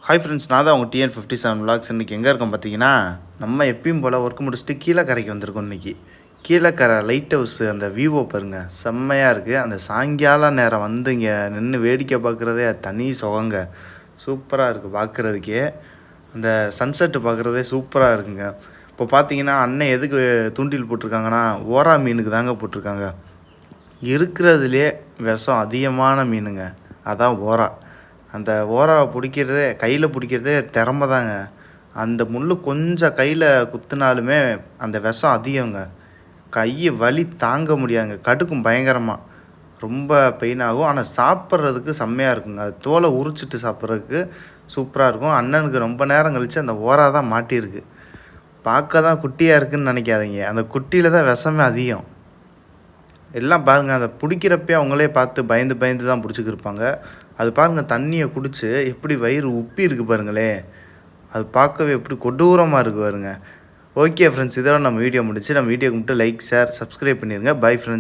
Hi friends, நான் தான் உங்கள் TN57 விலாக்ஸ். இன்றைக்கி எங்கே இருக்கோம் பார்த்தீங்கன்னா, நம்ம எப்பயும் போல் ஒர்க் முடிச்சுட்டு கீழக்கரைக்கு வந்திருக்கோம். இன்றைக்கி கீழக்கரை லைட் ஹவுஸ் அந்த வியூவை பாருங்கள், செம்மையாக இருக்குது. அந்த சாயங்கால நேரம் வந்து இங்கே நின்று வேடிக்கை பார்க்குறதே தனி சுகங்க. சூப்பராக இருக்குது பார்க்குறதுக்கே. அந்த சன்செட்டு பார்க்குறதே சூப்பராக இருக்குங்க. இப்போ பார்த்தீங்கன்னா அண்ணன் எதுக்கு தூண்டில் போட்டிருக்காங்கன்னா, ஓரா மீனுக்கு தாங்க போட்டிருக்காங்க. இருக்கிறதுலே விஷம் அதிகமான மீனுங்க, அதான் ஓரா. அந்த ஓராவை பிடிக்கிறதே, கையில் பிடிக்கிறதே திறமை தாங்க. அந்த முள் கொஞ்சம் கையில் குத்துனாலுமே அந்த விஷம் அதிகங்க. கையை வலி தாங்க முடியாதுங்க, கடுக்கும் பயங்கரமாக, ரொம்ப பெயின் ஆகும். ஆனால் சாப்பிட்றதுக்கு செம்மையாக இருக்குங்க. அது தோலை உரிச்சிட்டு சாப்பிட்றதுக்கு சூப்பராக இருக்கும். அண்ணனுக்கு ரொம்ப நேரம் கழித்து அந்த ஓரா தான் மாட்டியிருக்கு. பார்க்க தான் குட்டியாக இருக்குதுன்னு நினைக்காதீங்க, அந்த குட்டியில் தான் விஷமே அதிகம். எல்லாம் பாருங்கள், அதை பிடிக்கிறப்பே அவங்களே பார்த்து பயந்து பயந்து தான் பிடிச்சிக்கிருப்பாங்க. அது பாருங்கள், தண்ணியை குடித்து எப்படி வயிறு உப்பி இருக்குது பாருங்களே. அது பார்க்கவே எப்படி கொடூரமாக இருக்குது பாருங்க. ஓகே ஃப்ரெண்ட்ஸ், இதோட நம்ம வீடியோ முடிச்சு. நம்ம வீடியோக்கு மட்டும் லைக், ஷேர், சப்ஸ்கிரைப் பண்ணிடுங்க. Bye friends.